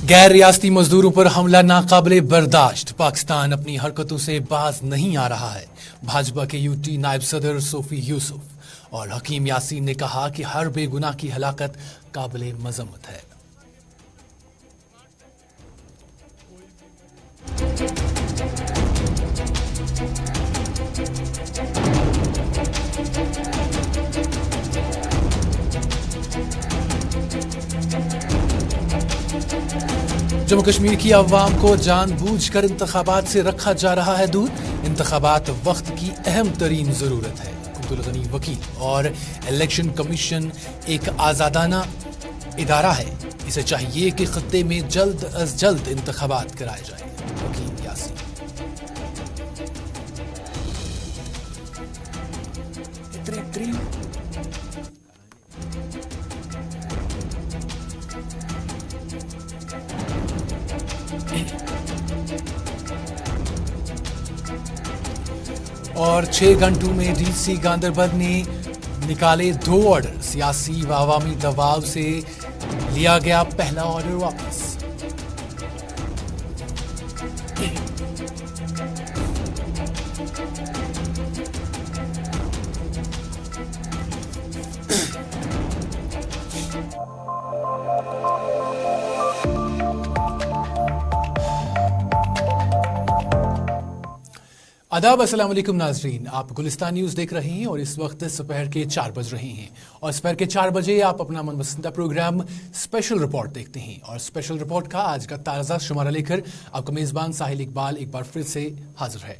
गैर रियासती मजदूरों पर हमला नाकाबिले बर्दाश्त। पाकिस्तान अपनी हरकतों से बाज नहीं आ रहा है। भाजपा के यूटी नायब सदर सोफी यूसुफ और हकीम यासीन ने कहा कि हर बेगुनाह की हलाकत काबिले मजम्मत है। जम्मू कश्मीर की अवाम को जानबूझकर इंतखाबात से रखा जा रहा है दूर। इंतखाबात वक्त की अहम तरीन जरूरत है। अब्दुल गनी वकील और इलेक्शन कमीशन एक आजादाना इदारा है। इसे चाहिए कि खत्ते में जल्द अज जल्द इंतखाबात कराए जाए। वकील यासीन और 6 घंटों में डीसी गांदरबल ने निकाले 2 ऑर्डर। सियासी व अवामी दबाव से लिया गया पहला ऑर्डर वापस। आदाब, अस्सलाम वालेकुम नाजरीन। आप गुलिस्तान न्यूज़ देख रहे हैं और इस वक्त दोपहर के 4 बज रहे हैं और दोपहर के 4 बजे आप अपना मनपसंदा प्रोग्राम स्पेशल रिपोर्ट देखते हैं। और स्पेशल रिपोर्ट का आज का ताज़ा शुमारा लेकर आपका मेज़बान साहिल इकबाल एक बार फिर से हाजिर है।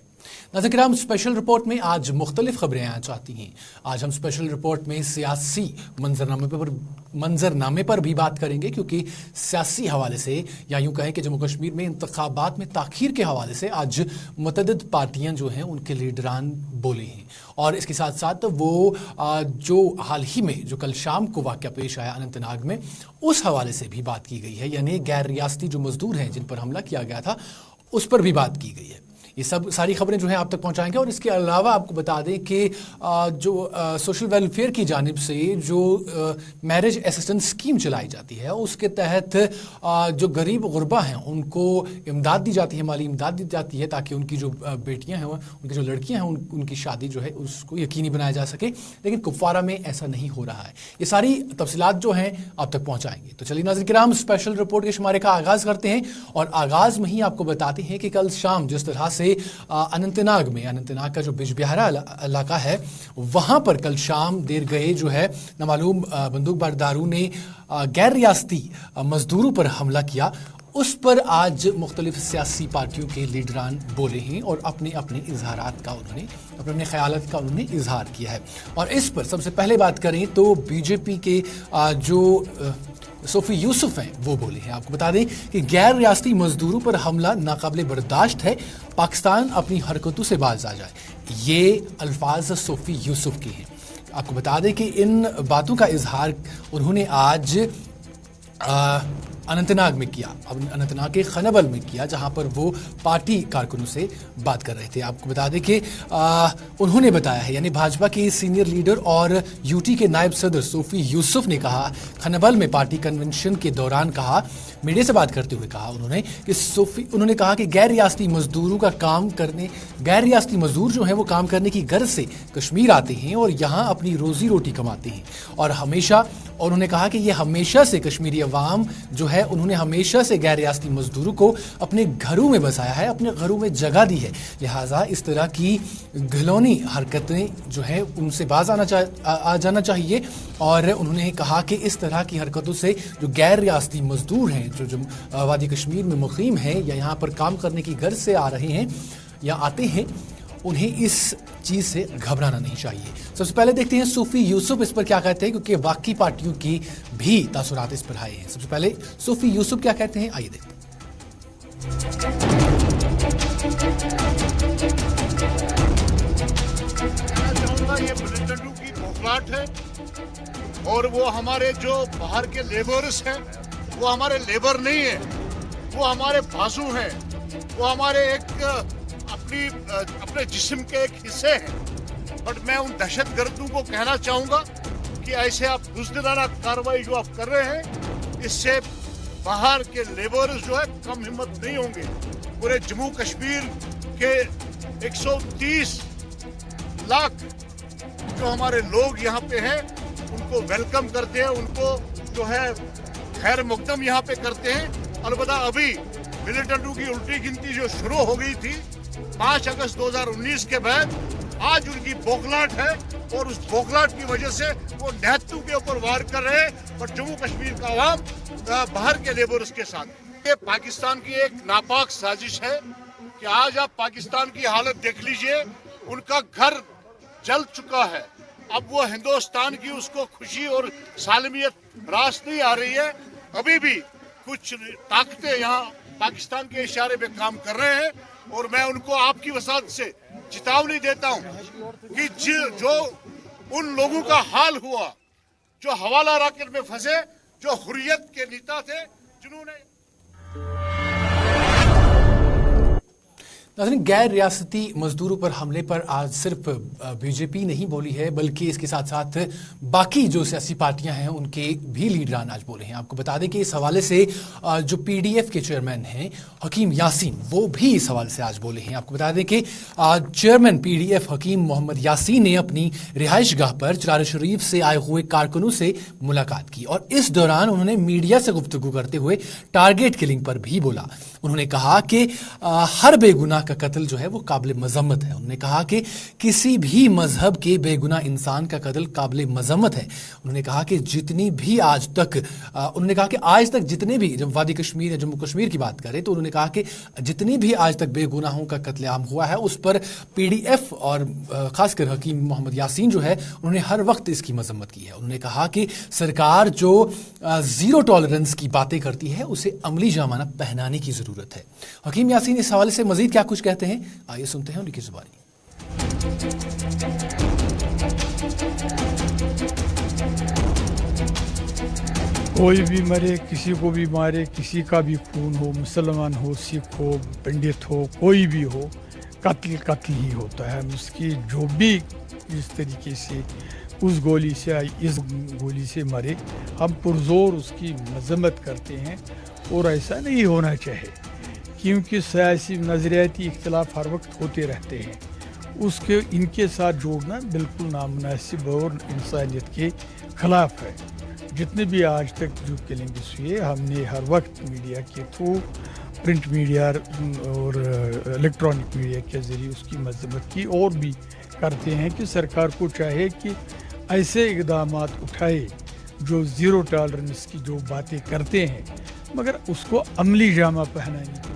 नाज़रीन किराम, स्पेशल रिपोर्ट में आज मुख्तलिफ खबरें आना चाहती हैं। आज हम स्पेशल रिपोर्ट में सियासी मंजरनामे पर भी बात करेंगे, क्योंकि सियासी हवाले से या यूं कहें कि जम्मू कश्मीर में इंतखाबात में ताखीर के हवाले से आज मुतअद्दिद पार्टियां जो हैं उनके लीडरान बोले हैं। और इसके साथ साथ वो जो हाल ही में जो कल शाम को वाक़या पेश आया अनंतनाग में, उस हवाले से भी बात की गई है। यानी गैर रियासती जो मजदूर हैं जिन पर हमला किया गया था उस पर भी बात की गई है। ये सब सारी खबरें जो हैं आप तक पहुंचाएंगे। और इसके अलावा आपको बता दें कि जो सोशल वेलफेयर की जानिब से जो मैरिज असिस्टेंस स्कीम चलाई जाती है, उसके तहत जो गरीब गुरबा हैं उनको इमदाद दी जाती है, माली इमदाद दी जाती है, ताकि उनकी जो बेटियां हैं, उनकी जो लड़कियां हैं, उनकी शादी जो है उसको यकीनी बनाया जा सके। लेकिन कुपवारा में ऐसा नहीं हो रहा है। ये सारी तफसीलात जो हैं आप तक पहुँचाएंगे। तो चलिए नाज़रीन किराम, स्पेशल रिपोर्ट के शुमारे का आगाज़ करते हैं। और आगाज़ में ही आपको बताते हैं कि कल शाम जिस तरह से अनंतनाग का जो बिजबिहारा इलाका है, वहां पर कल शाम देर गए जो है नामालूम बंदूक बरदारों ने गैर रियासती मजदूरों पर हमला किया। उस पर आज मुख्तलिफ सियासी पार्टियों के लीडरान बोले हैं और अपने अपने इजहारात का अपने ख्यालात का उन्होंने इजहार किया है। और इस पर सबसे पहले बात करें तो बीजेपी के जो सोफी यूसुफ हैं वो बोले हैं। आपको बता दें कि गैर रियासती मजदूरों पर हमला नाकाबिले बर्दाश्त है। पाकिस्तान अपनी हरकतों से बाज आ जाए। ये अल्फाज सोफी यूसुफ के हैं। आपको बता दें कि इन बातों का इजहार उन्होंने आज अनंतनाग में किया, अनंतनाग के खनबल में किया, जहां पर वो पार्टी कारकुनों से बात कर रहे थे। आपको बता दें कि उन्होंने बताया है, यानी भाजपा के सीनियर लीडर और यूटी के नायब सदर सोफी यूसुफ ने कहा, खनबल में पार्टी कन्वेंशन के दौरान कहा, मीडिया से बात करते हुए कहा उन्होंने कहा कि गैर रियासती मजदूर जो हैं वो काम करने की गर्ज से कश्मीर आते हैं और यहाँ अपनी रोजी रोटी कमाते हैं। और उन्होंने कहा कि ये हमेशा से कश्मीरी अवाम जो है, उन्होंने हमेशा से गैर रियासती मजदूरों को अपने घरों में बसाया है, अपने घरों में जगह दी है। लिहाजा इस तरह की घिनौनी हरकतें जो है उनसे बाज आ जाना चाहिए। और उन्होंने कहा कि इस तरह की हरकतों से जो गैर रियासती मजदूर हैं जो वादी कश्मीर में मुकीम हैं या यहाँ पर काम करने की गर्ज से आ रहे हैं या आते हैं, उन्हें इस चीज़ से घबराना नहीं चाहिए। सबसे पहले देखते हैं सूफी यूसुफ इस पर क्या कहते हैं, क्योंकि बाकी पार्टियों की भी तासुरात इस पर आए हैं। सबसे पहले सूफी यूसुफ क्या कहते हैं, आइए देखते हैं। ये मिलिटेंटों की बौखलाहट है और वो हमारे जो बाहर के लेबर्स हैं वो हमारे लेबर नहीं है, वो हमारे बाजू हैं, वो हमारे एक अपने जिस्म के एक हिस्से हैं। बट मैं उन दहशतगर्दों को कहना चाहूंगा कि ऐसे आप बुज़दिलाना कार्रवाई जो आप कर रहे हैं, इससे बाहर के लेबर्स जो है कम हिम्मत नहीं होंगे। पूरे जम्मू कश्मीर के 130 लाख जो हमारे लोग यहाँ पे हैं उनको वेलकम करते हैं, उनको जो है खैर मुकदम यहाँ पे करते हैं। अलबत्ता अभी मिलिटेंटों की उल्टी गिनती जो शुरू हो गई थी 5 अगस्त 2019 के बाद, आज उनकी बौखलाहट है और उस बौखलाहट की वजह से वो नेतृत्व के ऊपर वार कर रहे हैं और जम्मू कश्मीर का आवाम बाहर के लेबर्स के साथ। ये पाकिस्तान की एक नापाक साजिश है कि आज आप पाकिस्तान की हालत देख लीजिए, उनका घर जल चुका है। अब वो हिंदुस्तान की उसको खुशी और सालमियत रास नहीं आ रही है। अभी भी कुछ ताकतें यहाँ पाकिस्तान के इशारे पे काम कर रहे हैं और मैं उनको आपकी वसात से चेतावनी देता हूँ कि जो उन लोगों का हाल हुआ जो हवाला रॉकेट में फंसे, जो हुर्रियत के नेता थे, जिन्होंने नाज़रीन, गैर रियासती मजदूरों पर हमले पर आज सिर्फ बीजेपी नहीं बोली है, बल्कि इसके साथ साथ बाकी जो सियासी पार्टियां हैं उनके भी लीडरान आज बोले हैं। आपको बता दें कि इस हवाले से जो पीडीएफ के चेयरमैन हैं हकीम यासीन, वो भी इस हवाले से आज बोले हैं। आपको बता दें कि चेयरमैन पीडीएफ हकीम मोहम्मद यासीन ने अपनी रिहाइश गाह पर चरार शरीफ से आए हुए कारकुनों से मुलाकात की और इस दौरान उन्होंने मीडिया से गुफ्तगू करते हुए टारगेट किलिंग पर भी बोला। उन्होंने कहा कि हर बेगुनाह का कत्ल जो है वो काबिल मजम्मत है। उन्होंने कहा कि किसी भी मजहब के बेगुनाह इंसान का कत्ल काबिल मजम्मत है। उन्होंने कहा कि जितनी भी आज तक आज तक जितने भी, जब वादी कश्मीर या जम्मू कश्मीर की बात करें तो उन्होंने कहा कि जितनी भी आज तक बेगुनाहों का कत्लेआम हुआ है उस पर पीडीएफ और खासकर हकीम मोहम्मद यासीन जो है उन्होंने हर वक्त इसकी मजम्मत की है। उन्होंने कहा कि सरकार जो जीरो टॉलरेंस की बातें करती है उसे अमली जामाना पहनाने की जरूरत है। हकीम यासीन इस हवाले से मजीद क्या कुछ कहते हैं, आइए सुनते हैं उनकी जुबानी। कोई भी मरे, किसी को भी मारे, किसी का भी खून हो, मुसलमान हो, सिख हो, पंडित हो, कोई भी हो, कत्ल ही होता है। उसकी जो भी इस तरीके से उस गोली से आई, इस गोली से मरे, हम पुरजोर उसकी मजम्मत करते हैं और ऐसा नहीं होना चाहिए, क्योंकि सियासी नज़रियाती इख्तिलाफ हर वक्त होते रहते हैं। उसके इनके साथ जोड़ना बिल्कुल नामुनासिब और इंसानियत के ख़िलाफ़ है। जितने भी आज तक जो किलिंग्स हुए, हमने हर वक्त मीडिया के थ्रू, प्रिंट मीडिया और इलेक्ट्रॉनिक मीडिया के ज़रिए उसकी मजम्मत की और भी करते हैं कि सरकार को चाहे कि ऐसे इक़दाम उठाए जो ज़ीरो टॉलरेंस की जो बातें करते हैं, मगर उसको अमली जामा पहनाने की।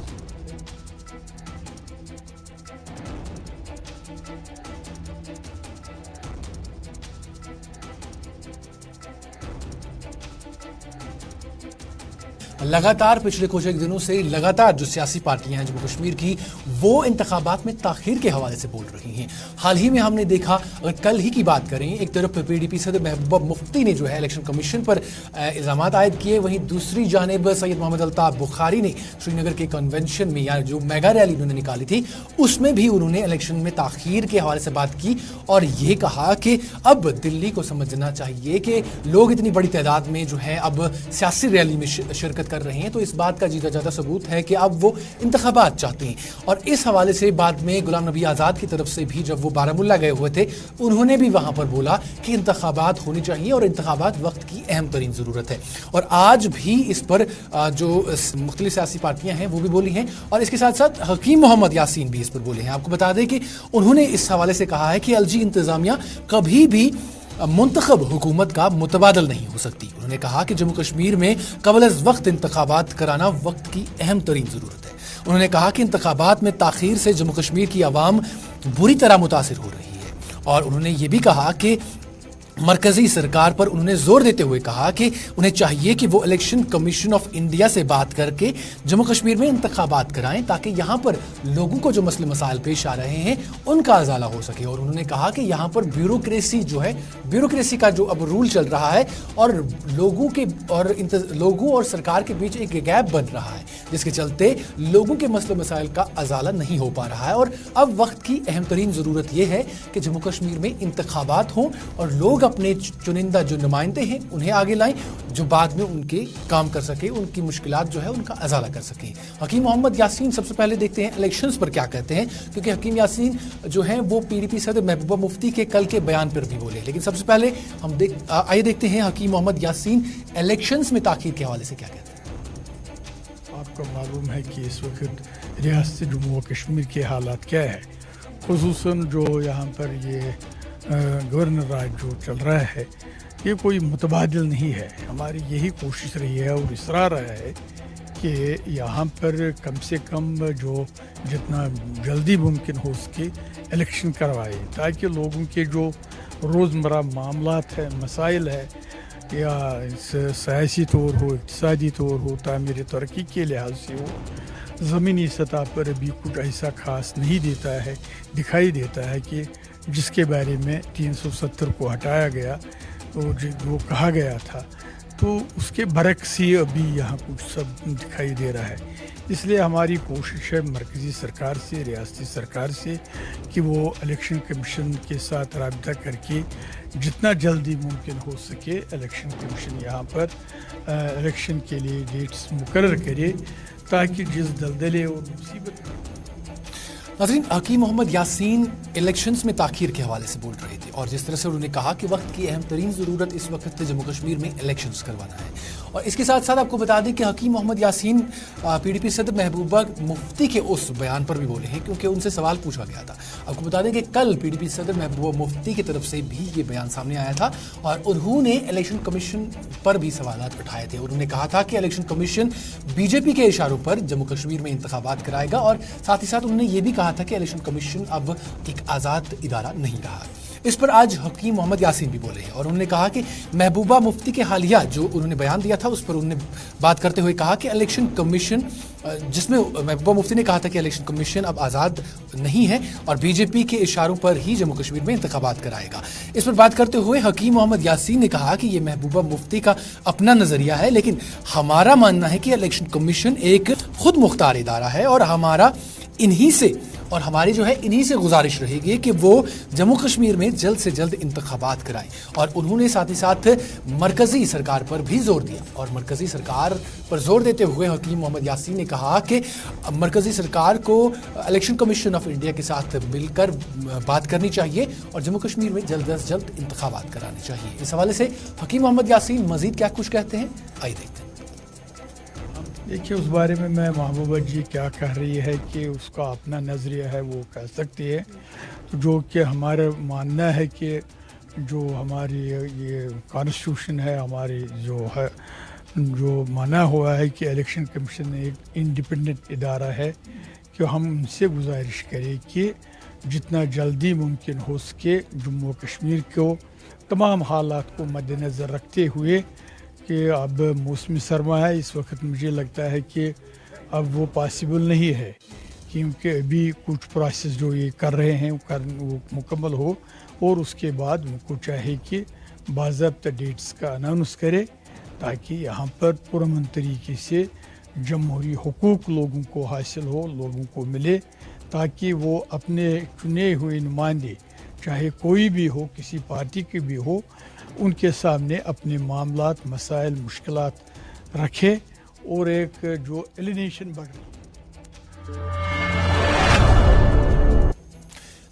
लगातार पिछले कुछ एक दिनों से लगातार जो सियासी पार्टियां हैं जम्मू कश्मीर की, वो इंतखाबात में ताखीर के हवाले से बोल रही हैं। हाल ही में हमने देखा, अगर कल ही की बात करें, एक तरफ पीडीपी सदर महबूब मुफ्ती ने जो है इलेक्शन कमीशन पर इल्जाम आयद किए, वहीं दूसरी जानिब सैयद मोहम्मद अल्ताफ बुखारी ने श्रीनगर के कन्वेंशन में या जो मेगा रैली उन्होंने निकाली थी उसमें भी उन्होंने इलेक्शन में ताखीर के हवाले से बात की और ये कहा कि अब दिल्ली को समझना चाहिए कि लोग इतनी बड़ी तादाद में जो है अब सियासी रैली में शिरकत कर रहे हैं, तो इस बात का जीता जाता सबूत है कि अब वो इंतखाबात चाहते हैं। और इस हवाले से बाद में गुलाम नबी आज़ाद की तरफ से भी जब वो बारामुल्ला गए हुए थे, उन्होंने भी वहां पर बोला कि इंतखाबात होनी चाहिए और इंतखाबात वक्त की अहम तरीन ज़रूरत है। और आज भी इस पर जो मुख्तलिफ सियासी पार्टियां हैं वो भी बोली हैं और इसके साथ साथ हकीम मोहम्मद यासीन भी इस पर बोले हैं। आपको बता दें कि उन्होंने इस हवाले से कहा है कि एलजी इंतजामिया कभी भी मुंतखब हुकूमत का मुतबादल नहीं हो सकती। उन्होंने कहा कि जम्मू कश्मीर में कबल अज़ वक्त इंतखाबात कराना वक्त की अहम तरीन ज़रूरत है। उन्होंने कहा कि इंतखाबात में ताख़ीर से जम्मू कश्मीर की आवाम बुरी तरह मुतासिर हो रही है और उन्होंने ये भी कहा कि मरकजी सरकार पर उन्होंने जोर देते हुए कहा कि उन्हें चाहिए कि वो इलेक्शन कमीशन ऑफ इंडिया से बात करके जम्मू कश्मीर में इंतखाबात कराएं ताकि यहाँ पर लोगों को जो मसले मसाइल पेश आ रहे हैं उनका अजाला हो सके। और उन्होंने कहा कि यहाँ पर ब्यूरोक्रेसी जो है, ब्यूरोक्रेसी का जो अब रूल चल रहा है और लोगों और सरकार के बीच एक गैप बन रहा है, जिसके चलते लोगों के मसले मसाइल का अजाला नहीं हो पा रहा है। और अब वक्त की अहम तरीन ज़रूरत यह है कि जम्मू कश्मीर में इंतखाबात हों और लोग اپنے چنندہ جو نمائندے ہیں انہیں آگے لائیں جو بعد میں ان کے کام کر سکیں, ان کی مشکلات جو ہے ان کا ازالہ کر سکیں. حکیم محمد یاسین سب سے پہلے دیکھتے ہیں الیکشنز پر کیا کہتے ہیں, کیونکہ حکیم یاسین جو ہیں وہ PDP صدر محبوبہ مفتی کے کل کے بیان پر بھی بولے. لیکن سب سے پہلے ہم آئیے دیکھتے ہیں حکیم محمد یاسین الیکشنز میں تاخیر کے حوالے سے کیا کہتے ہیں. آپ کو معلوم ہے کہ اس وقت ریاست جموں و کشمیر کے حالات کیا ہے, خصوصاً جو یہاں پر یہ گورنر راج جو چل رہا ہے یہ کوئی متبادل نہیں ہے. ہماری یہی کوشش رہی ہے اور اصرار رہا ہے کہ یہاں پر کم سے کم جو جتنا جلدی ممکن ہو سکے الیکشن کروائے, تاکہ لوگوں کے جو روزمرہ معاملات ہیں, مسائل ہے, یا سیاسی طور ہو, اقتصادی طور ہو, تعمیر ترقی کے لحاظ سے ہو, زمینی سطح پر ابھی کچھ ایسا خاص نہیں دکھائی دیتا ہے کہ جس کے بارے میں 370 کو ہٹایا گیا اور جو کہا گیا تھا, تو اس کے برعکس ہی ابھی یہاں کچھ سب دکھائی دے رہا ہے. اس لیے ہماری کوشش ہے مرکزی سرکار سے, ریاستی سرکار سے, کہ وہ الیکشن کمیشن کے ساتھ رابطہ کر کے جتنا جلدی ممکن ہو سکے الیکشن کمیشن یہاں پر الیکشن کے لیے ڈیٹس مقرر کرے, تاکہ جس دلدلے اور مصیبت. ناظرین, حکیم محمد یاسین الیکشنز میں تاخیر کے حوالے سے بول رہے تھے, اور جس طرح سے انہوں نے کہا کہ وقت کی اہم ترین ضرورت اس وقت جموں کشمیر میں الیکشنز کروانا ہے. اور اس کے ساتھ ساتھ آپ کو بتا دیں کہ حکیم محمد یاسین PDP صدر محبوبہ مفتی کے اس بیان پر بھی بولے ہیں, کیونکہ ان سے سوال پوچھا گیا تھا. آپ کو بتا دیں کہ کل PDP صدر محبوبہ مفتی کی طرف سے بھی یہ بیان سامنے آیا تھا, اور انہوں نے الیکشن کمیشن پر بھی سوالات اٹھائے تھے. انہوں نے کہا تھا کہ الیکشن کمیشن BJP کے اشاروں پر جموں کشمیر میں انتخابات کرائے گا, اور ساتھ ہی ساتھ انہوں نے یہ بھی کہا تھا کہ الیکشن کمیشن اب ایک آزاد ادارہ نہیں رہا. اس پر آج حکیم محمد یاسین بھی بولے ہیں, اور انہوں نے کہا کہ محبوبہ مفتی کے حالیہ جو انہوں نے بیان دیا تھا اس پر انہوں نے بات کرتے ہوئے کہا کہ الیکشن کمیشن, جس میں محبوبہ مفتی نے کہا تھا کہ الیکشن کمیشن اب آزاد نہیں ہے اور BJP کے اشاروں پر ہی جموں کشمیر میں انتخابات کرائے گا. اس پر بات کرتے ہوئے حکیم محمد یاسین نے کہا کہ یہ محبوبہ مفتی کا اپنا نظریہ ہے, لیکن ہمارا ماننا ہے کہ الیکشن کمیشن ایک خود مختار ادارہ ہے, اور ہماری جو ہے انہی سے گزارش رہے گی کہ وہ جموں کشمیر میں جلد سے جلد انتخابات کرائیں. اور انہوں نے ساتھ ہی ساتھ مرکزی سرکار پر بھی زور دیا, اور مرکزی سرکار پر زور دیتے ہوئے حکیم محمد یاسین نے کہا کہ مرکزی سرکار کو الیکشن کمیشن آف انڈیا کے ساتھ مل کر بات کرنی چاہیے اور جموں کشمیر میں جلد از جلد انتخابات کرانے چاہیے. اس حوالے سے حکیم محمد یاسین مزید کیا کچھ کہتے ہیں, آئیے دیکھتے ہیں. دیکھیے, اس بارے میں محبوبہ جی کیا کہہ رہی ہے کہ اس کا اپنا نظریہ ہے, وہ کہہ سکتی ہے. جو کہ ہمارا ماننا ہے کہ جو ہماری یہ کانسٹیٹیوشن ہے, ہماری جو مانا ہوا ہے کہ الیکشن کمیشن ایک انڈیپینڈنٹ ادارہ ہے, کہ ہم ان سے گزارش کریں کہ جتنا جلدی ممکن ہو سکے جموں و کشمیر کو تمام حالات کو مد نظر رکھتے ہوئے, کہ اب موسم سرما ہے اس وقت, مجھے لگتا ہے کہ اب وہ پاسبل نہیں ہے, کیونکہ ابھی کچھ پروسیس جو یہ کر رہے ہیں وہ مکمل ہو, اور اس کے بعد ان کو چاہے کہ باضابطہ ڈیٹس کا اناؤنس کرے, تاکہ یہاں پر پرامن طریقے سے جمہوری حقوق لوگوں کو حاصل ہو, لوگوں کو ملے, تاکہ وہ اپنے چنے ہوئے نمائندے چاہے کوئی بھی ہو, کسی پارٹی کے بھی ہو, ان کے سامنے اپنے معاملات, مسائل, مشکلات رکھے, اور ایک جو ایلینیشن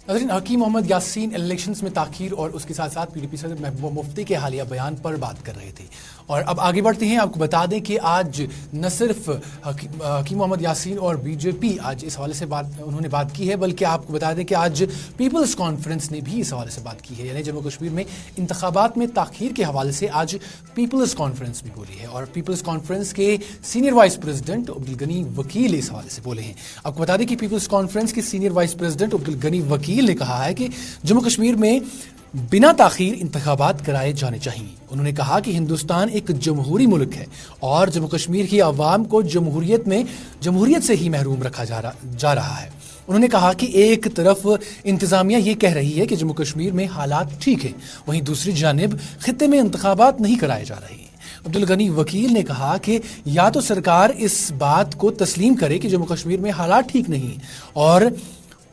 ناظرین, حکیم محمد یاسین الیکشنز میں تاخیر اور اس کے ساتھ ساتھ PDP صدر محبوبہ مفتی کے حالیہ بیان پر بات کر رہے تھے. اور اب آگے بڑھتے ہیں. آپ کو بتا دیں کہ آج نہ صرف حکیم محمد یاسین اور BJP آج اس حوالے سے انہوں نے بات کی ہے, بلکہ آپ کو بتا دیں کہ آج پیپلز کانفرنس نے بھی اس حوالے سے بات کی ہے. یعنی جموں کشمیر میں انتخابات میں تاخیر کے حوالے سے آج پیپلز کانفرنس بھی بولی ہے, اور پیپلز کانفرنس کے سینئر وائس پریزیڈنٹ عبدالغنی وکیل اس حوالے سے بولے ہیں. آپ کو بتا دیں کہ پیپلز کانفرنس کے سینئر وائس پریزیڈنٹ عبدالغنی وکیل نے کہا ہے کہ جموں کشمیر میں بنا تاخیر انتخابات کرائے جانے چاہیے. انہوں نے کہا کہ ہندوستان ایک جمہوری ملک ہے, اور جموں کشمیر کی عوام کو جمہوریت سے ہی محروم رکھا جا رہا ہے. انہوں نے کہا کہ ایک طرف انتظامیہ یہ کہہ رہی ہے کہ جموں کشمیر میں حالات ٹھیک ہیں, وہیں دوسری جانب خطے میں انتخابات نہیں کرائے جا رہے ہیں. عبدالغنی وکیل نے کہا کہ یا تو سرکار اس بات کو تسلیم کرے کہ جموں کشمیر میں حالات ٹھیک نہیں اور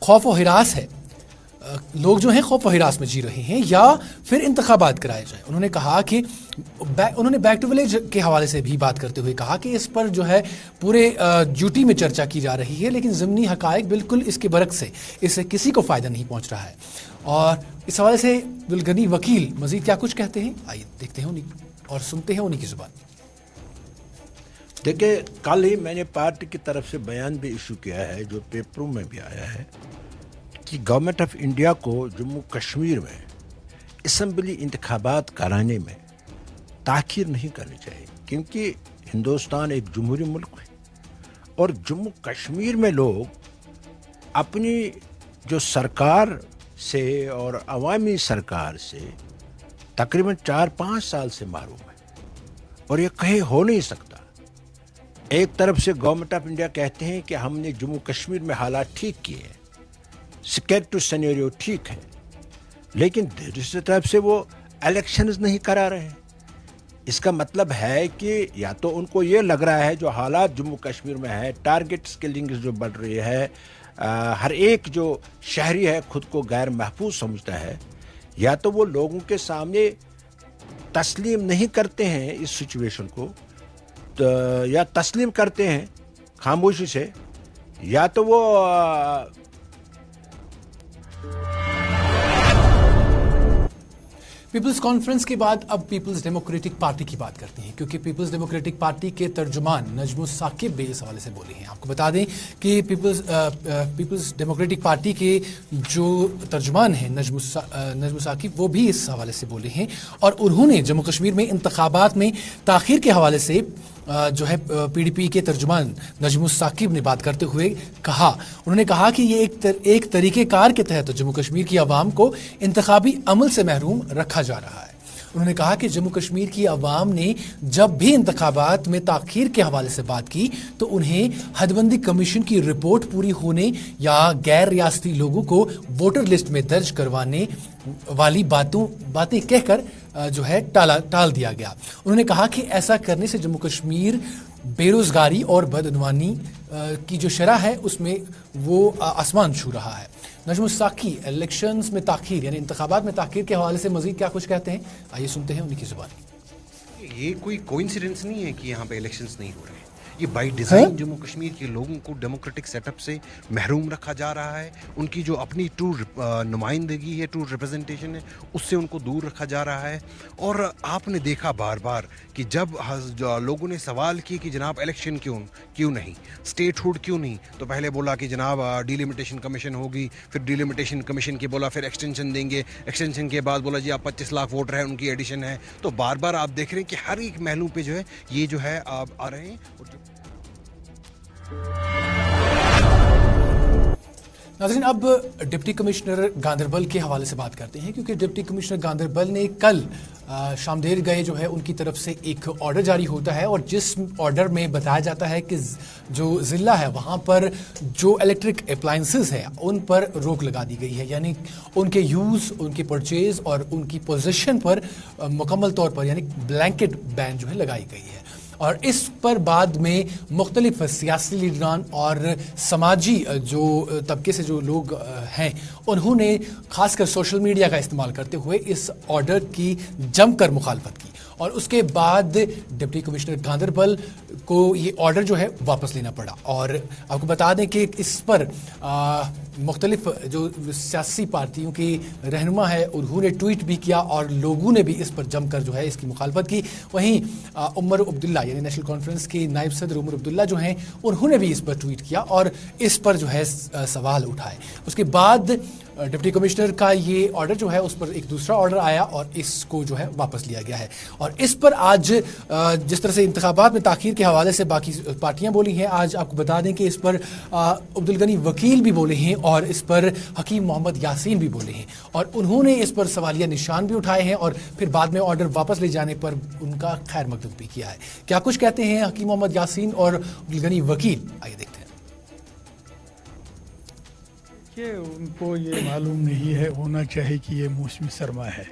خوف و ہراس ہے, لوگ جو ہیں خوف و ہراس میں جی رہے ہیں یا پھر انتخابات کرائے جائیں. انہوں نے کہا کہ انہوں نے بیک ٹو ولیج کے حوالے سے بھی بات کرتے ہوئے کہا کہ اس پر جو ہے پورے ڈیوٹی میں چرچا کی جا رہی ہے لیکن ضمنی حقائق بالکل اس کے برعکس ہے, اس سے کسی کو فائدہ نہیں پہنچ رہا ہے. اور اس حوالے سے عبدالغنی وکیل مزید کیا کچھ کہتے ہیں, آئیے دیکھتے ہیں اور سنتے ہیں انہی کی زبان. دیکھیں, کل ہی میں نے پارٹی کی طرف سے بیان بھی ایشو کیا ہے جو پیپروں میں بھی آیا ہے کہ گورنمنٹ آف انڈیا کو جموں کشمیر میں اسمبلی انتخابات کرانے میں تاخیر نہیں کرنی چاہیے, کیونکہ ہندوستان ایک جمہوری ملک ہے اور جموں کشمیر میں لوگ اپنی جو سرکار سے اور عوامی سرکار سے تقریباً 4-5 سال سے محروم ہے اور یہ کہیں ہو نہیں سکتا. ایک طرف سے گورنمنٹ آف انڈیا کہتے ہیں کہ ہم نے جموں کشمیر میں حالات ٹھیک کیے ہیں, سیکیورٹی سینیریو ٹھیک ہے, لیکن دوسری طرف سے وہ الیکشنز نہیں کرا رہے ہیں. اس کا مطلب ہے کہ یا تو ان کو یہ لگ رہا ہے جو حالات جموں کشمیر میں ہے, ٹارگٹ کلنگ جو بڑھ رہی ہے, ہر ایک جو شہری ہے خود کو غیر محفوظ سمجھتا ہے, یا تو وہ لوگوں کے سامنے تسلیم نہیں کرتے ہیں اس سچویشن کو, یا تسلیم کرتے ہیں خاموشی سے, یا تو وہ پیپلز کانفرنس کے بعد اب پیپلز ڈیموکریٹک پارٹی کی بات کرتے ہیں, کیونکہ پیپلز ڈیموکریٹک پارٹی کے ترجمان نجم الثاقب بھی اس حوالے سے بولے ہیں. آپ کو بتا دیں کہ پیپلز ڈیموکریٹک پارٹی کے جو ترجمان ہیں نجم الثاقب وہ بھی اس حوالے سے بولے ہیں, اور انہوں نے جموں کشمیر میں انتخابات میں تاخیر کے حوالے سے جو ہے پی ڈی پی کے ترجمان نجم الثاقب نے بات کرتے ہوئے کہا, انہوں نے کہا کہ یہ ایک طریقہ کار کے تحت جموں کشمیر کی عوام کو انتخابی عمل سے محروم رکھا جا رہا ہے. انہوں نے کہا کہ جموں کشمیر کی عوام نے جب بھی انتخابات میں تاخیر کے حوالے سے بات کی تو انہیں حد بندی کمیشن کی رپورٹ پوری ہونے یا غیر ریاستی لوگوں کو ووٹر لسٹ میں درج کروانے والی باتیں کہہ کر جو ہے ٹال دیا گیا. انہوں نے کہا کہ ایسا کرنے سے جموں کشمیر بے روزگاری اور بدعنوانی کی جو شرح ہے اس میں وہ آسمان چھو رہا ہے. نجم الثاقب الیکشنز میں تاخیر یعنی انتخابات میں تاخیر کے حوالے سے مزید کیا کچھ کہتے ہیں, آئیے سنتے ہیں انہی کی زبان. یہ کوئی کوئنسیڈنس نہیں ہے کہ یہاں پہ الیکشنز نہیں ہو رہے ہیں, یہ بائی ڈیزائن جموں کشمیر کے لوگوں کو ڈیموکریٹک سیٹ اپ سے محروم رکھا جا رہا ہے. ان کی جو اپنی ٹرو نمائندگی ہے, ٹرو ریپرزنٹیشن ہے, اس سے ان کو دور رکھا جا رہا ہے. اور آپ نے دیکھا بار بار کہ جب لوگوں نے سوال کیے کہ جناب الیکشن کیوں نہیں, اسٹیٹ ہوڈ کیوں نہیں, تو پہلے بولا کہ جناب ڈیلیمیٹیشن کمیشن ہوگی, پھر ڈیلیمیٹیشن کمیشن کے بولا پھر ایکسٹینشن دیں گے, ایکسٹینشن کے بعد بولا جی آپ 25 لاکھ ووٹر ہیں ان کی ایڈیشن ہے. تو بار بار آپ دیکھ رہے ہیں کہ ہر ایک محلوں پہ جو ہے یہ جو ہے آپ آ رہے ہیں. ناظرین, اب ڈپٹی کمشنر گاندربل کے حوالے سے بات کرتے ہیں, کیونکہ ڈپٹی کمشنر گاندربل نے کل شام دیر گئے جو ہے ان کی طرف سے ایک آرڈر جاری ہوتا ہے, اور جس آرڈر میں بتایا جاتا ہے کہ جو ضلع ہے وہاں پر جو الیکٹرک اپلائنسز ہے ان پر روک لگا دی گئی ہے, یعنی ان کے یوز, ان کے پرچیز اور ان کی پوزیشن پر مکمل طور پر یعنی بلینکٹ بین جو ہے لگائی گئی ہے. اور اس پر بعد میں مختلف سیاسی لیڈران اور سماجی جو طبقے سے جو لوگ ہیں انہوں نے خاص کر سوشل میڈیا کا استعمال کرتے ہوئے اس آرڈر کی جم کر مخالفت کی, اور اس کے بعد ڈپٹی کمشنر گاندربل کو یہ آرڈر جو ہے واپس لینا پڑا. اور آپ کو بتا دیں کہ اس پر مختلف جو سیاسی پارٹیوں کی رہنما ہے انہوں نے ٹویٹ بھی کیا اور لوگوں نے بھی اس پر جم کر جو ہے اس کی مخالفت کی. وہیں عمر عبداللہ یعنی نیشنل کانفرنس کے نائب صدر عمر عبداللہ جو ہیں انہوں نے بھی اس پر ٹویٹ کیا اور اس پر جو ہے سوال اٹھائے. اس کے بعد ڈپٹی کمشنر کا یہ آرڈر جو ہے اس پر ایک دوسرا آرڈر آیا اور اس کو جو ہے واپس لیا گیا ہے. اور اس پر آج جس طرح سے انتخابات میں تاخیر کے حوالے سے باقی پارٹیاں بولی ہیں, آج آپ کو بتا دیں کہ اس پر عبدالغنی وکیل بھی بولے ہیں اور اس پر حکیم محمد یاسین بھی بولے ہیں, اور انہوں نے اس پر سوالیہ نشان بھی اٹھائے ہیں اور پھر بعد میں آرڈر واپس لے جانے پر ان کا خیر مقدم بھی کیا ہے. کیا کچھ کہتے ہیں حکیم محمد یاسین اور عبدالغنی وکیل, آئیے دیکھتے ہیں. کہ ان کو یہ معلوم نہیں ہے ہونا چاہیے کہ یہ موسمی سرما ہے,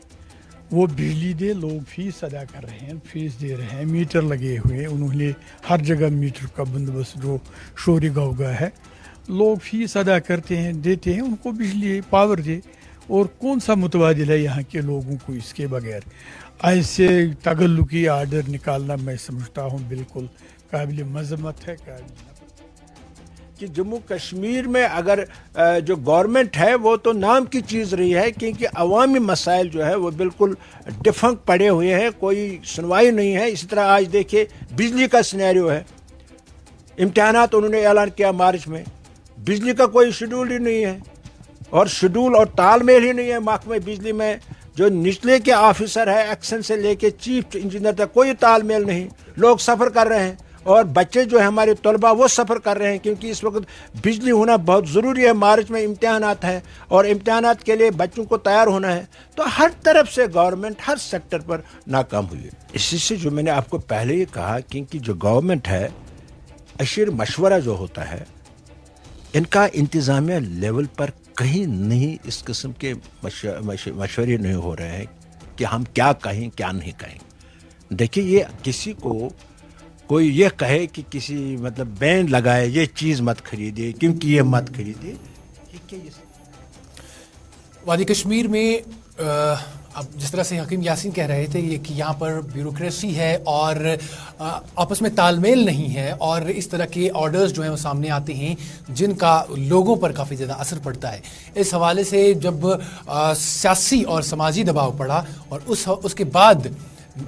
وہ بجلی دے, لوگ فیس ادا کر رہے ہیں, فیس دے رہے ہیں, میٹر لگے ہوئے, انہوں نے ہر جگہ میٹر کا بندوبست جو شوری گاؤں کا ہے, لوگ فیس ادا کرتے ہیں, دیتے ہیں, ان کو بجلی پاور دے, और कौन सा मुतवादिल है यहाँ के लोगों को इसके बगैर। ऐसे तगल्लुकी आर्डर निकालना मैं समझता हूँ बिल्कुल काबिल मजम्मत है, कि जम्मू कश्मीर में अगर जो गवर्नमेंट है वो तो नाम की चीज़ रही है, क्योंकि अवामी मसाइल जो है वो बिल्कुल डिफंक पड़े हुए हैं, कोई सुनवाई नहीं है। इसी तरह आज देखिए बिजली का सिनेरियो है, इम्तिहानात उन्होंने ऐलान किया मार्च में, बिजली का कोई शेड्यूल ही नहीं है और शेड्यूल और तालमेल ही नहीं है महकमे बिजली में। जो निचले के ऑफिसर है एक्शन से लेके चीफ इंजीनियर तक कोई तालमेल नहीं, लोग सफ़र कर रहे हैं और बच्चे जो है हमारे तलबा वो सफ़र कर रहे हैं, क्योंकि इस वक्त बिजली होना बहुत ज़रूरी है। मार्च में इम्तिहानात हैं और इम्तिहानात के लिए बच्चों को तैयार होना है, तो हर तरफ से गवर्नमेंट हर सेक्टर पर नाकाम हुई है। इसी से जो मैंने आपको पहले ही कहा, क्योंकि जो गवर्नमेंट है अशीर मशवरा जो होता है, इनका इंतज़ामिया लेवल पर कहीं नहीं इस किस्म के मशवरे नहीं हो रहे हैं कि हम क्या कहें क्या नहीं कहें। देखिए, ये किसी को कोई ये कहे कि किसी मतलब बैन लगाए ये चीज़ मत खरीदिए क्योंकि ये मत खरीदिए, ये क्या ये वादी कश्मीर में अब जिस तरह से हकीम यासीन कह रहे थे ये कि यहाँ पर ब्यूरोक्रेसी है और आपस में तालमेल नहीं है और इस तरह के ऑर्डर्स जो हैं वो सामने आते हैं जिनका लोगों पर काफ़ी ज़्यादा असर पड़ता है। इस हवाले से जब सियासी और समाजी दबाव पड़ा और उसके बाद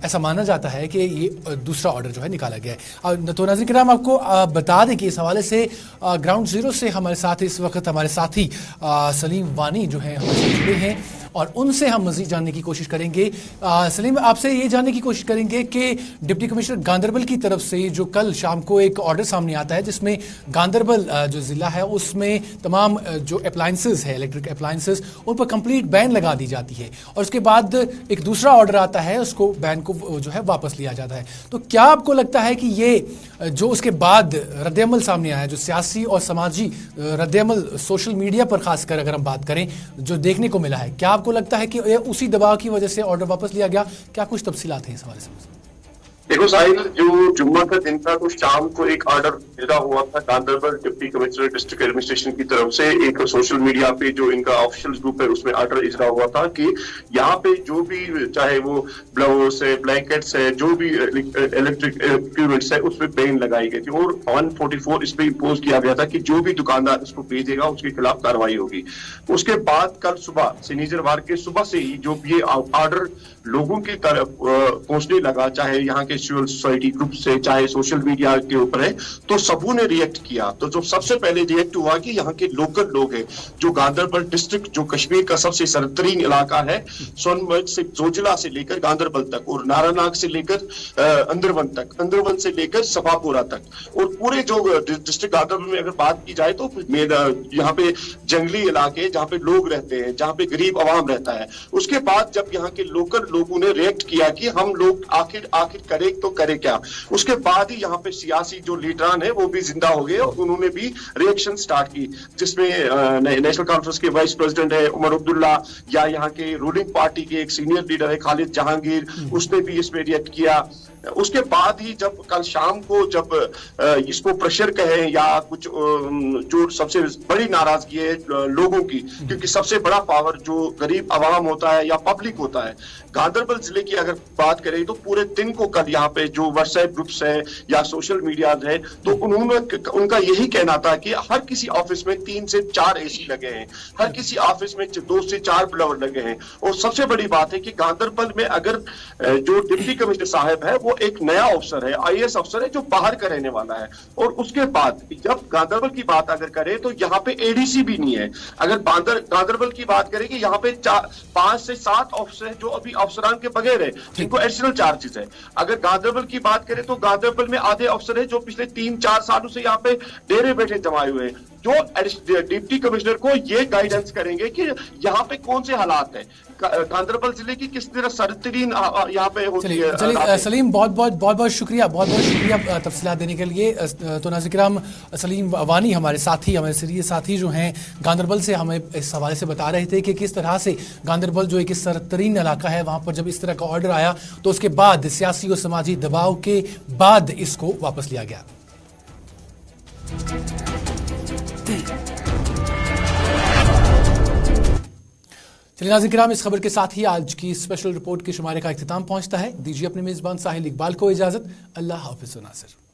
ऐसा माना जाता है कि ये दूसरा ऑर्डर जो है निकाला गया है। तो नाज़रीन किराम, आपको बता दें कि इस हवाले से ग्राउंड ज़ीरो से हमारे साथ इस वक्त हमारे साथी सलीम वानी जो हैं हमारे साथ जुड़े हैं और उनसे हम मज़ीद जानने की कोशिश करेंगे। सलीम, आपसे ये जानने की कोशिश करेंगे कि डिप्टी कमिश्नर गांदरबल की तरफ से जो कल शाम को एक ऑर्डर सामने आता है जिसमें गांदरबल जो ज़िला है उसमें तमाम जो अप्लाइंसेस है, इलेक्ट्रिक अप्लाइंसेस, उन पर कंप्लीट बैन लगा दी जाती है और उसके बाद एक दूसरा ऑर्डर आता है, उसको बैन को जो है वापस लिया जाता है। तो क्या आपको लगता है कि ये जो उसके बाद रद्दअमल सामने आया, जो सियासी और समाजी रद्दअमल सोशल मीडिया पर खासकर अगर हम बात करें जो देखने को मिला है, क्या आपको लगता है कि उसी दबाव की वजह से ऑर्डर वापस लिया गया? क्या कुछ तफसीलात हैं इस हवाले से? देखो साहिल, जो जुम्मा का दिन था तो शाम को एक ऑर्डर भेजा हुआ था Ganderbal deputy commissioner district administration की तरफ से। एक सोशल मीडिया पे जो इनका ऑफिशियल ग्रुप है उसमें ऑर्डर इजरा हुआ था कि यहाँ पे जो भी चाहे वो ब्लाउज है, ब्लैंकेट्स है, जो भी इलेक्ट्रिक इक्विपमेंट्स है उसमें बैन लगाई गई थी और 144 इस पे इम्पोज किया गया था कि जो भी दुकानदार इसको भेजेगा उसके खिलाफ कार्रवाई होगी। उसके बाद कल सुबह शनिवार के सुबह से ही जो ये ऑर्डर लोगों की तरफ पहुंचने लगा, चाहे यहाँ के सिविल सोसाइटी ग्रुप से, चाहे सोशल मीडिया के ऊपर है, तो सबों ने रिएक्ट किया। तो जो सबसे पहले रिएक्ट हुआ कि यहाँ के लोकल लोग हैं, जो गांदरबल डिस्ट्रिक्ट जो कश्मीर का सबसे सरतरीन इलाका है, सोनमर्ग से जोजिला से लेकर गांदरबल तक और नारानाग से लेकर अंदरवन तक, अंदरवन से लेकर सफापुरा तक और पूरे जो डिस्ट्रिक्ट गांदरबल में अगर बात की जाए तो यहाँ पे जंगली इलाके जहाँ पे लोग रहते हैं, जहाँ पे गरीब आवाम रहता है। उसके बाद जब यहाँ के लोकल लोगों ने रिएक्ट किया कि हम लोग आखिर करें तो करें क्या, उसके बाद ही यहाँ पे सियासी जो लीडरान है वो भी जिंदा हो गए और उन्होंने भी रिएक्शन स्टार्ट की, जिसमें नेशनल कॉन्फ्रेंस के वाइस प्रेसिडेंट है उमर अब्दुल्ला या यहाँ के रूलिंग पार्टी के एक सीनियर लीडर है खालिद जहांगीर, उसने भी इसमें रिएक्ट किया। उसके बाद ही जब कल शाम को जब इसको प्रेशर कहें या कुछ जो सबसे बड़ी नाराजगी है लोगों की, क्योंकि सबसे बड़ा पावर जो गरीब आवाम होता है या पब्लिक होता है। गांदरबल जिले की अगर बात करें तो पूरे दिन को कल यहाँ पे जो व्हाट्सएप ग्रुप्स है या सोशल मीडिया है तो उनका यही कहना था कि हर किसी ऑफिस में 3 से 4 एसी लगे हैं, हर किसी ऑफिस में 2 से 4 ब्लोअर लगे हैं और सबसे बड़ी बात है कि गांदरबल में अगर जो डिप्टी कमिश्नर साहब है वो एक नया अफसर है, आईएएस अफसर है जो बाहर का रहने वाला है। और उसके बाद जब गांदरबल की बात अगर करें तो यहाँ पे एडीसी भी नहीं है। अगर गांदरबल की बात करें कि यहाँ पे 5 से 7 अफसर जो अभी अफसरान के बगैर है, जिनको एडिशनल चार्जेस है। अगर गांदरबल की बात करें तो गांदरबल में आधे अफसर है जो पिछले 3-4 सालों से यहाँ पे डेरे बैठे जमाए हुए हैं, जो डिप्टी कमिश्नर को ये गाइडेंस करेंगे कि यहाँ पे कौन से हालात हैं, गांदरबल जिले की किस तरह सरतरीन यहाँ पे होती है। चलिए सलीम, बहुत शुक्रिया तफसीलात देने के लिए। तो नाज़रीन किराम, सलीम वानी हमारे सीनियर साथी जो हैं गांदरबल से हमें इस हवाले से बता रहे थे कि किस तरह से गांदरबल जो एक सरतरीन इलाका है वहाँ पर जब इस तरह का ऑर्डर आया तो उसके बाद सियासी और समाजी दबाव के बाद इसको वापस लिया गया। ناظرین کرام، اس خبر کے ساتھ ہی آج کی اسپیشل رپورٹ کے شمارے کا اختتام پہنچتا ہے. دیجیے اپنے میزبان ساحل اقبال کو اجازت. اللہ حافظ. ناصر.